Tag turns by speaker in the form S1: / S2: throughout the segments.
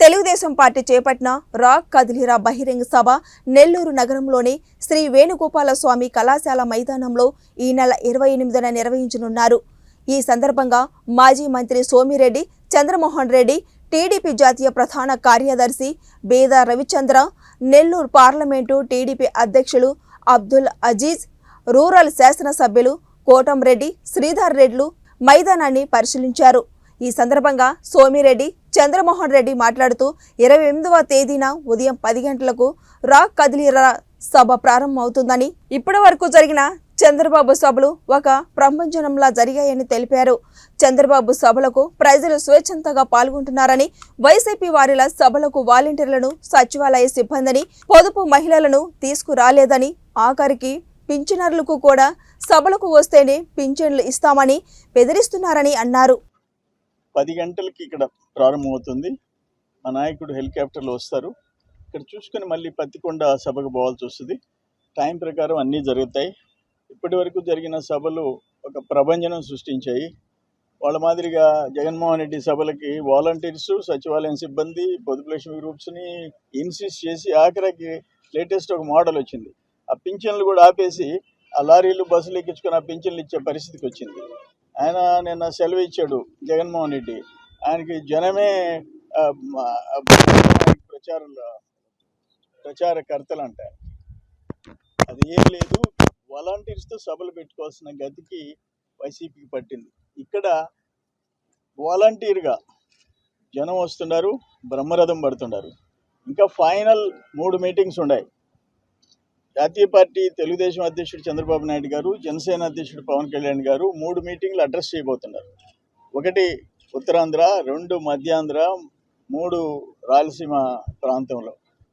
S1: Telugu Desam party చేపట్టిన రా కదిలిరా బహిరంగ సభ నెల్లూరు నగరంలోని శ్రీ వేణుగోపాల స్వామి కళాశాల మైదానంలో ఈ నెల 28న నిర్వహించనున్నారు. ఈ సందర్భంగా మాజీ మంత్రి సోమిరెడ్డి చంద్రమోహన్ రెడ్డి, టీడీపీ జాతీయ ప్రధాన కార్యదర్శి బేదా రవిచంద్ర, నెల్లూరు పార్లమెంటు టీడీపీ అధ్యక్షులు అబ్దుల్ అజీజ్, రూరల్ శాసనసభ్యులు కోటంరెడ్డి శ్రీధర్ రెడ్లు మైదానాన్ని పరిశీలించారు. ఈ సందర్భంగా సోమిరెడ్డి చంద్రమోహన్ రెడ్డి మాట్లాడుతూ 28వ తేదీన ఉదయం 10 గంటలకు రా కదిలిరా సభ ప్రారంభమవుతుందని, ఇప్పటి వరకు జరిగిన చంద్రబాబు సభలు ఒక ప్రపంచంలా జరిగాయని తెలిపారు. చంద్రబాబు సభలకు ప్రజలు స్వేచ్ఛంతగా పాల్గొంటున్నారని, వైసీపీ వారిల సభలకు వాలంటీర్లను, సచివాలయ సిబ్బందిని, పొదుపు మహిళలను తీసుకురాలేదని, ఆఖరికి పింఛనర్లకు కూడా సభలకు వస్తేనే పింఛన్లు ఇస్తామని బెదిరిస్తున్నారని అన్నారు.
S2: 10 గంటలకి ఇక్కడ ప్రారంభమవుతుంది. మా నాయకుడు హెలికాప్టర్లో వస్తారు. ఇక్కడ చూసుకొని మళ్ళీ పత్తికొండ సభకు పోవాల్సి వస్తుంది. టైం ప్రకారం అన్నీ జరుగుతాయి. ఇప్పటి వరకు జరిగిన సభలు ఒక ప్రభంజనం సృష్టించాయి. వాళ్ళ మాదిరిగా జగన్మోహన్ రెడ్డి సభలకి వాలంటీర్స్, సచివాలయం సిబ్బంది, పొదుపు లక్ష్మి గ్రూప్స్ని ఇన్సిస్ట్ చేసి ఆఖరికి లేటెస్ట్ ఒక మోడల్ వచ్చింది. ఆ పింఛన్లు కూడా ఆపేసి ఆ లారీలు, బస్సులు ఎక్కించుకొని ఆ పింఛన్లు ఇచ్చే పరిస్థితికి వచ్చింది. ఆయన నిన్న సెలవు ఇచ్చాడు జగన్మోహన్ రెడ్డి. ఆయనకి జనమే ప్రచారకర్తలు అంటారు. అది ఏం లేదు, వాలంటీర్స్తో సభలు పెట్టుకోవాల్సిన గతికి వైసీపీకి పట్టింది. ఇక్కడ వాలంటీర్గా జనం వస్తున్నారు, బ్రహ్మరథం పడుతున్నారు. ఇంకా ఫైనల్ 3 మీటింగ్స్ ఉన్నాయి. జాతీయ పార్టీ తెలుగుదేశం అధ్యక్షుడు చంద్రబాబు నాయుడు గారు, జనసేన అధ్యక్షుడు పవన్ కళ్యాణ్ గారు 3 మీటింగ్లు అడ్రస్ చేయబోతున్నారు. 1 ఉత్తరాంధ్ర, 2 మధ్యాంధ్ర, 3 రాయలసీమ ప్రాంతంలో.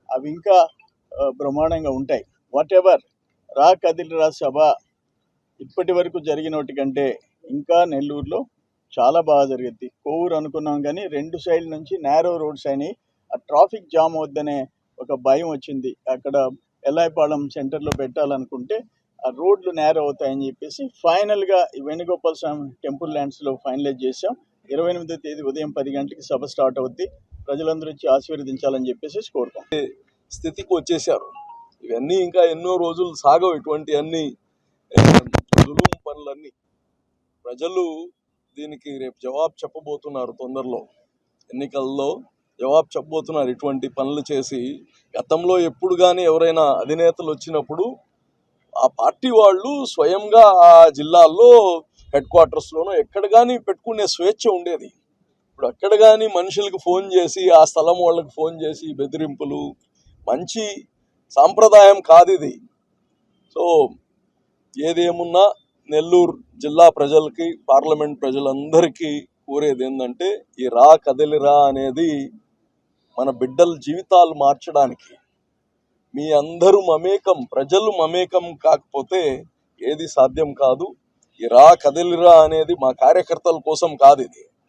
S2: అవి ఇంకా బ్రహ్మాండంగా ఉంటాయి. వాట్ ఎవర్ రా కదిలిరా సభ ఇప్పటి వరకు జరిగినోటి కంటే ఇంకా నెల్లూరులో చాలా బాగా జరిగింది. కోవూరు అనుకున్నాం కానీ 2 సైడ్ల నుంచి నేరో రోడ్స్ అయినాయి. ఆ ట్రాఫిక్ జామ్ అవుద్దనే ఒక భయం వచ్చింది. అక్కడ ఎల్లాయిపాళెం సెంటర్లో పెట్టాలనుకుంటే ఆ రోడ్లు నేరో అవుతాయని చెప్పేసి ఫైనల్గా వేణుగోపాల స్వామి టెంపుల్ ల్యాండ్స్లో ఫైనలైజ్ చేశాం. 28వ తేదీ ఉదయం 10 గంటలకు సభ స్టార్ట్ అవుద్ది. ప్రజలందరూ వచ్చి ఆశీర్వదించాలని చెప్పేసి కోరుతాం.
S3: స్థితికి వచ్చేసారు. ఇవన్నీ ఇంకా ఎన్నో రోజులు సాగవు. ఇటువంటి అన్ని జులుం పనులన్నీ ప్రజలు దీనికి రేపు జవాబు చెప్పబోతున్నారు. తొందరలో ఎన్నికల్లో జవాబు చెప్పబోతున్నారు. ఇటువంటి పనులు చేసి గతంలో ఎప్పుడు కానీ ఎవరైనా అధినేతలు వచ్చినప్పుడు ఆ పార్టీ వాళ్ళు స్వయంగా ఆ జిల్లాల్లో హెడ్ క్వార్టర్స్లోనూ ఎక్కడ కానీ పెట్టుకునే స్వేచ్ఛ ఉండేది. ఇప్పుడు అక్కడ కానీ మనుషులకు ఫోన్ చేసి, ఆ స్థలం వాళ్ళకి ఫోన్ చేసి బెదిరింపులు మంచి సాంప్రదాయం కాదు ఇది. సో ఏదేమున్నా నెల్లూరు జిల్లా ప్రజలకి, పార్లమెంట్ ప్రజలందరికీ కోరేది ఏంటంటే ఈ రా కదిలిరా అనేది మన బిడ్డల జీవితాలు మార్చడానికి. మీ అందరూ మమేకం, ప్రజలు మమేకం కాకపోతే ఏది సాధ్యం కాదు. ఈ రా కదిలిరా అనేది మా కార్యకర్తల కోసం కాదు, ఇది